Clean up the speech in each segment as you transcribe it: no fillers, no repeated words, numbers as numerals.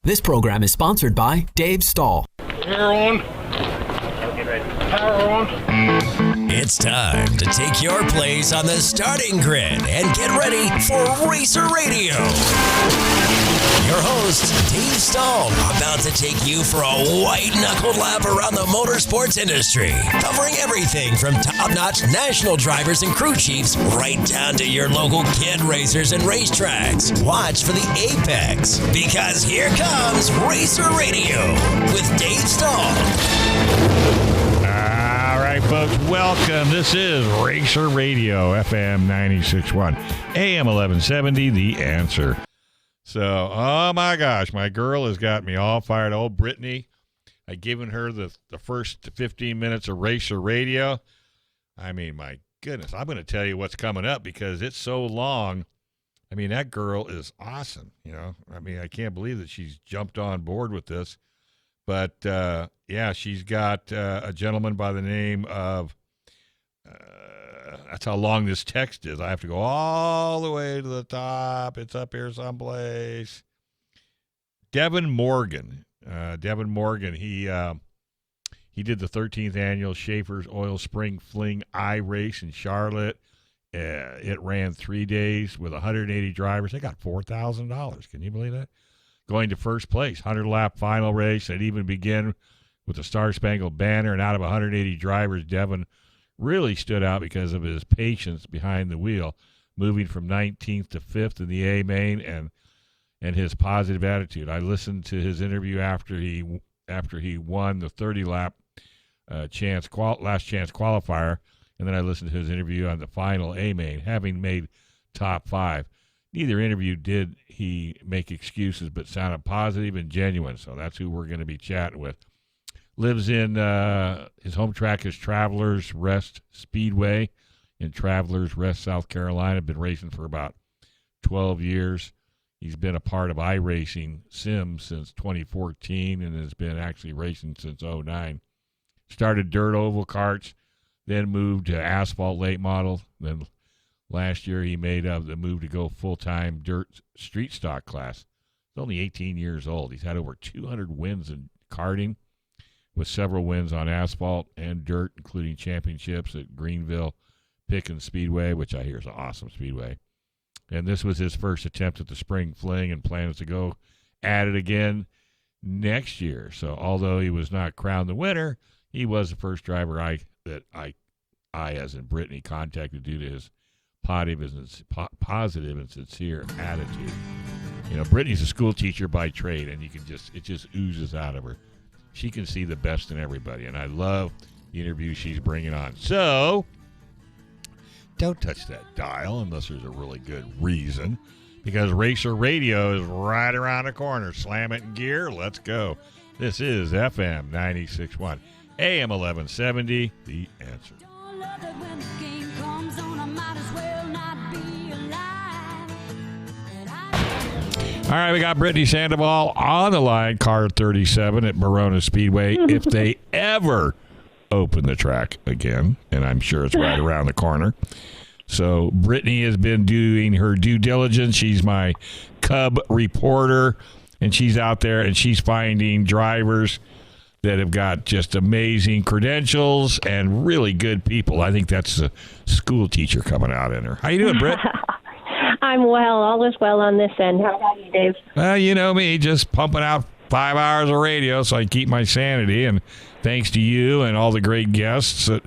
This program is sponsored by Dave Stahl. Power on. Get ready. Power on. It's time to take your place on the starting grid and get ready for Racer Radio. Your host, Dave Stahl, about to take you for a white-knuckled lap around the motorsports industry, covering everything from top-notch national drivers and crew chiefs right down to your local kid racers and racetracks. Watch for the apex, because here comes Racer Radio with Dave Stahl. All right, folks, welcome. This is Racer Radio, FM 96.1, AM 1170, The Answer. So, oh my gosh, my girl has got me all fired. Oh, Brittany, I've given her the first 15 minutes of Racer Radio. I mean, my goodness, I'm going to tell you what's coming up because it's so long. I mean, that girl is awesome, you know. I mean, I can't believe that she's jumped on board with this. But, yeah, she's got a gentleman by the name of, that's how long this text is. I have to go all the way to the top. It's up here someplace. Devon Morgan. Devon Morgan, he did the 13th annual Schaefer's Oil Spring Fling iRace in Charlotte. It ran 3 days with 180 drivers. They got $4,000. Can you believe that? Going to first place, 100-lap final race. It even began with the Star Spangled Banner, and out of 180 drivers, Devon really stood out because of his patience behind the wheel, moving from 19th to 5th in the A main, and his positive attitude. I listened to his interview after he won the 30-lap last chance qualifier, and then I listened to his interview on the final A main, having made top 5. Neither interview did he make excuses, but sounded positive and genuine. So that's who we're going to be chatting with. Lives in his home track is Travelers Rest Speedway in Travelers Rest, South Carolina. Been racing for about 12 years. He's been a part of iRacing Sim since 2014 and has been actually racing since 2009. Started dirt oval karts, then moved to asphalt late model, then last year, he made the move to go full-time dirt street stock class. He's only 18 years old. He's had over 200 wins in karting, with several wins on asphalt and dirt, including championships at Greenville Pickens Speedway, which I hear is an awesome speedway. And this was his first attempt at the Spring Fling and plans to go at it again next year. So although he was not crowned the winner, he was the first driver I, as in Brittany, contacted due to his positive and sincere attitude. You know, Brittany's a school teacher by trade, and it just oozes out of her. She can see the best in everybody, and I love the interview she's bringing on. So, don't touch that dial unless there's a really good reason, because Racer Radio is right around the corner. Slam it in gear. Let's go. This is FM 96.1, AM 1170, The Answer. All right, we got Brittany Sandall on the line, car 37 at Verona Speedway. If they ever open the track again, and I'm sure it's right around the corner. So Brittany has been doing her due diligence. She's my Cub reporter, and she's out there, and she's finding drivers that have got just amazing credentials and really good people. I think that's a school teacher coming out in her. How you doing, Britt? I'm well. All is well on this end. How about you, Dave? Well, you know me, just pumping out 5 hours of radio so I can keep my sanity. And thanks to you and all the great guests and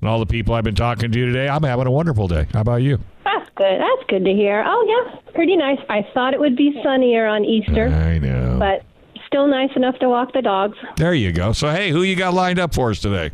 all the people I've been talking to today, I'm having a wonderful day. How about you? That's good. That's good to hear. Oh, yeah, pretty nice. I thought it would be sunnier on Easter. I know. But still nice enough to walk the dogs. There you go. So, hey, who you got lined up for us today?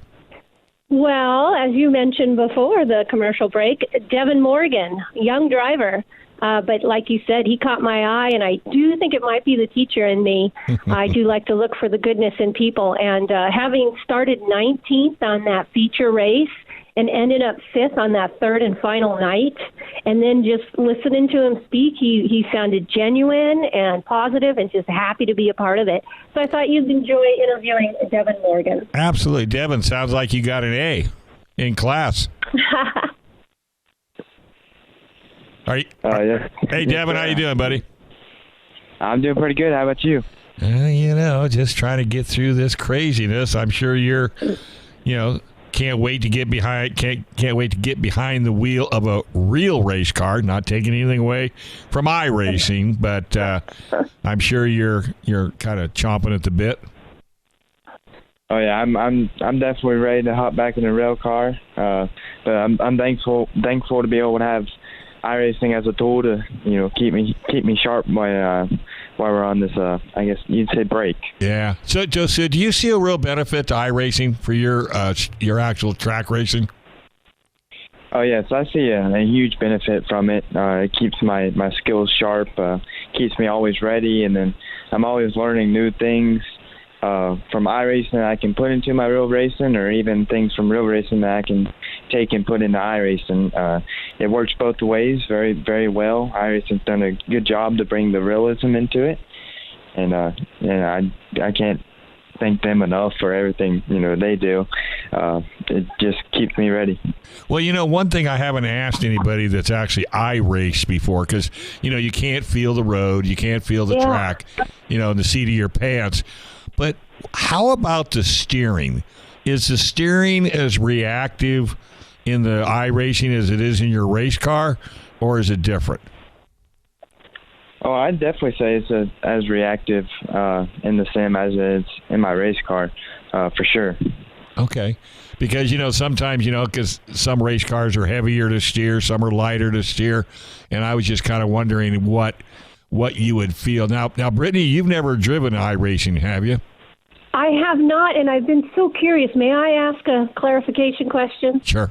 Well, as you mentioned before the commercial break, Devon Morgan, young driver. But like you said, he caught my eye, and I do think it might be the teacher in me. I do like to look for the goodness in people. And having started 19th on that feature race and ended up 5th on that third and final night, and then just listening to him speak, he sounded genuine and positive and just happy to be a part of it. So I thought you'd enjoy interviewing Devon Morgan. Absolutely. Devon, sounds like you got an A in class. Yeah. Hey, Devon, how you doing, buddy? I'm doing pretty good. How about you? Just trying to get through this craziness. I'm sure you're, can't wait to get behind the wheel of a real race car. Not taking anything away from iRacing, but I'm sure you're kind of chomping at the bit. Oh yeah, I'm definitely ready to hop back in the rail car. But I'm thankful to be able to have iRacing as a tool to keep me sharp while we're on this I guess you'd say break. Yeah. So Joseph, do you see a real benefit to iRacing for your actual track racing? Oh yes, I see a huge benefit from it. It keeps my skills sharp, keeps me always ready, and then I'm always learning new things from iRacing that I can put into my real racing, or even things from real racing that I can take and put into iRacing. It works both ways very, very well. iRacing's done a good job to bring the realism into it, and I can't thank them enough for everything they do. It just keeps me ready. Well, one thing I haven't asked anybody that's actually iRaced before, because you can't feel the road, you can't feel the track, in the seat of your pants. But how about the steering? Is the steering as reactive in the iRacing as it is in your race car, or is it different? Oh, I'd definitely say it's as reactive in the sim as it's in my race car, for sure. Okay. Because, sometimes, because some race cars are heavier to steer, some are lighter to steer, and I was just kind of wondering what you would feel. Now, Brittany, you've never driven iRacing, have you? I have not, and I've been so curious. May I ask a clarification question? Sure.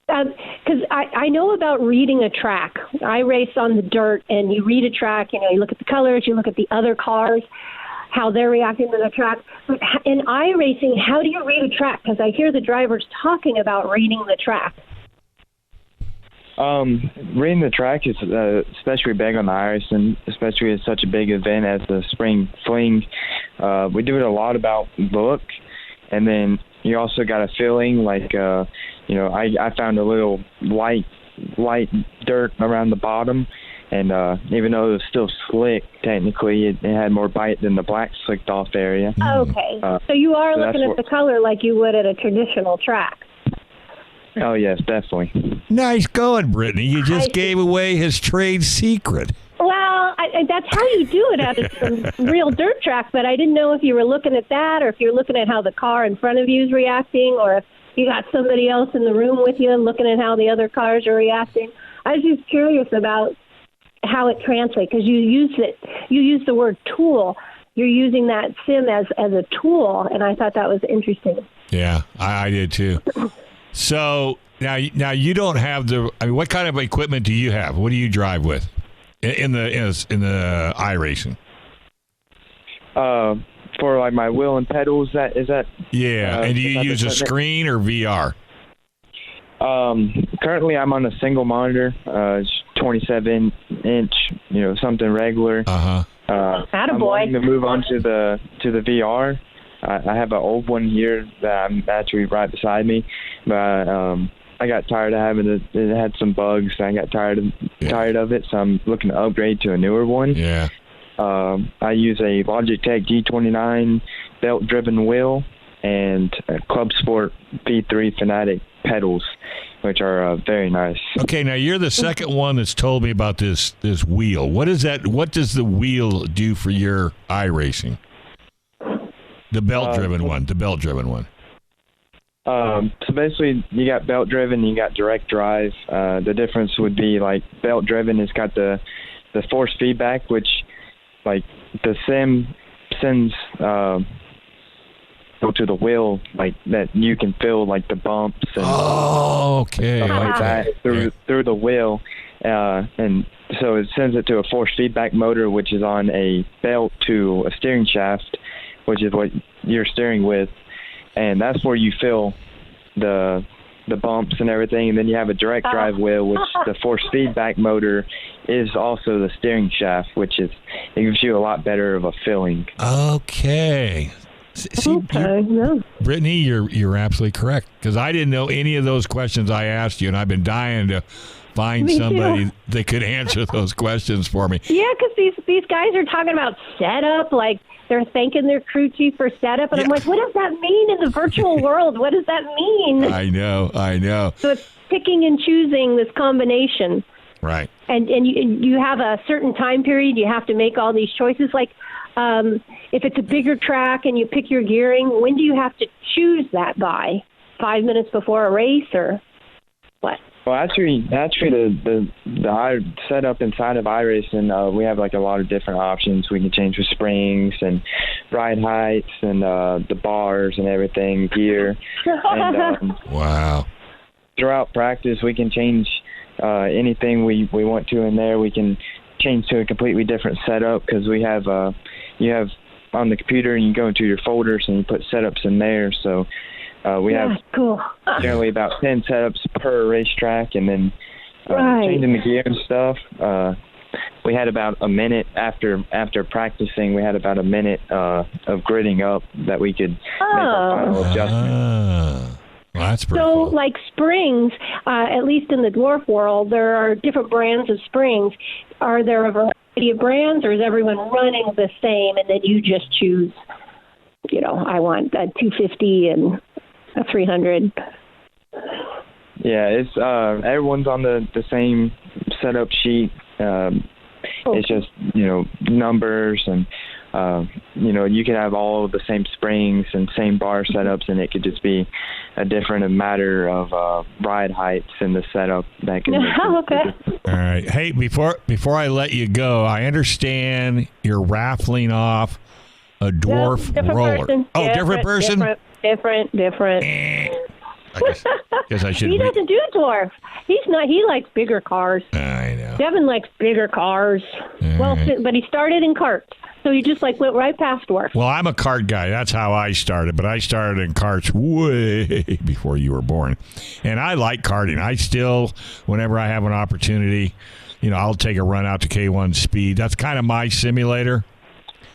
Because I know about reading a track. I race on the dirt, and you read a track, you look at the colors, you look at the other cars, how they're reacting to the track. But in iRacing, how do you read a track? Because I hear the drivers talking about reading the track. Reading the track is especially big on the iRacing, especially as such a big event as the Spring Fling. We do it a lot about look, and then you also got a feeling like, I found a little light dirt around the bottom, and even though it was still slick, technically it had more bite than the black slicked off area. Okay, so you are looking at the color like you would at a traditional track. Oh, yes, definitely. Nice going, Brittany. You just gave away his trade secret. Well, that's how you do it at a real dirt track, but I didn't know if you were looking at that, or if you're looking at how the car in front of you is reacting, or if you got somebody else in the room with you looking at how the other cars are reacting. I was just curious about how it translates, because you use the word tool. You're using that sim as a tool, and I thought that was interesting. Yeah, I did too. So now you don't have what kind of equipment do you have? What do you drive with in the iRacing? For like my wheel and pedals, is that? Yeah, and do you use a screen or VR? Currently I'm on a single monitor, 27 inch, something regular. Attaboy. I'm wanting to move on to the VR. I have an old one here that I'm actually right beside me, but I got tired of having it. It had some bugs, and I got tired of it, so I'm looking to upgrade to a newer one. Yeah. I use a Logitech G29 belt-driven wheel and a Club Sport P3 Fanatic pedals, which are very nice. Okay, now you're the second one that's told me about this wheel. What is that? What does the wheel do for your iRacing? The belt-driven one. So basically, you got belt-driven, you got direct drive. The difference would be like belt-driven has got the force feedback, which like the sim sends to the wheel like that. You can feel like the bumps and stuff like that through the wheel, and so it sends it to a force feedback motor, which is on a belt to a steering shaft, which is what you're steering with, and that's where you feel the bumps and everything. And then you have a direct drive wheel, which the force feedback motor is also the steering shaft, which it gives you a lot better of a feeling. Okay. See, Brittany, you're absolutely correct, because I didn't know any of those questions I asked you, and I've been dying to find Me somebody too. that could answer those questions for me. Yeah, because these guys are talking about setup, like they're thanking their crew chief for setup, and I'm like, what does that mean in the virtual world? What does that mean? I know. So it's picking and choosing this combination. Right. And you have a certain time period. You have to make all these choices. Like if it's a bigger track and you pick your gearing, when do you have to choose that by? 5 minutes before a race or what? Well, actually, the setup inside of iRacing, we have like a lot of different options. We can change the springs and ride heights and the bars and everything, gear. And Wow. throughout practice, we can change anything we want to in there. We can change to a completely different setup because we have you have on the computer and you go into your folders and you put setups in there. So we have cool. generally about 10 setups per racetrack, and then changing the gear and stuff. We had about a minute after practicing. We had about a minute of gridding up that we could make our final adjustment. Well, that's pretty So, cool. like springs, at least in the dwarf world, there are different brands of springs. Are there a variety of brands, or is everyone running the same, and then you just choose, I want a 250 and a 300? Yeah, it's everyone's on the same setup sheet. It's just numbers and you can have all of the same springs and same bar setups, and it could just be a different matter of ride heights in the setup that can. Okay. All right. Hey, before I let you go, I understand you're raffling off a dwarf different roller. person. Oh, different person? Different. I guess I should. He doesn't do dwarf. He's not. He likes bigger cars. I know. Devin likes bigger cars. Well, but he started in karts, so he just went right past dwarf. Well, I'm a kart guy. That's how I started. But I started in karts way before you were born, and I like karting. I still, whenever I have an opportunity, I'll take a run out to K1 Speed. That's kind of my simulator,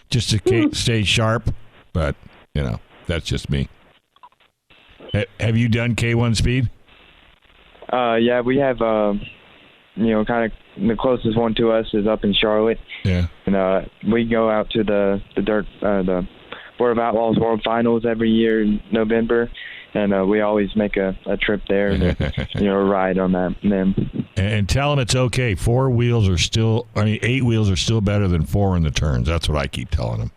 just to stay sharp. But that's just me. Have you done K1 Speed? Yeah, we have. Kind of the closest one to us is up in Charlotte. Yeah. And we go out to the Board of Outlaws World Finals every year in November, and we always make a trip there to ride on them. And tell them it's okay. 8 wheels are still better than 4 in the turns. That's what I keep telling them.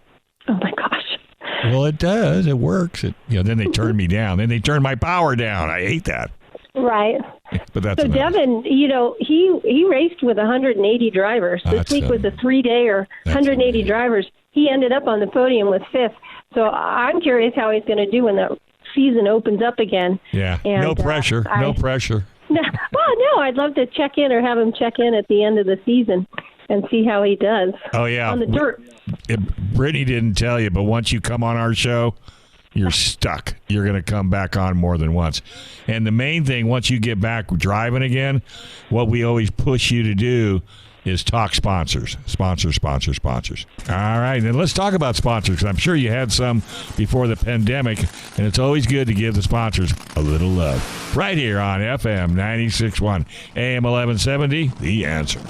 Oh my gosh. Well, it does. It works. Then they turn me down. Then they turn my power down. I hate that. Right. But that's so Devin, he raced with 180 drivers. This week was a 3-day or 180 drivers. He ended up on the podium with 5th. So I'm curious how he's going to do when the season opens up again. Yeah. And, no pressure. No pressure. No, I'd love to check in or have him check in at the end of the season and see how he does. Oh, yeah. On the dirt. Brittany didn't tell you, but once you come on our show, you're stuck. You're going to come back on more than once. And the main thing, once you get back driving again, what we always push you to do is talk sponsors. Sponsors. All right, then let's talk about sponsors, because I'm sure you had some before the pandemic, and it's always good to give the sponsors a little love. Right here on FM 96.1, AM 1170, The Answer.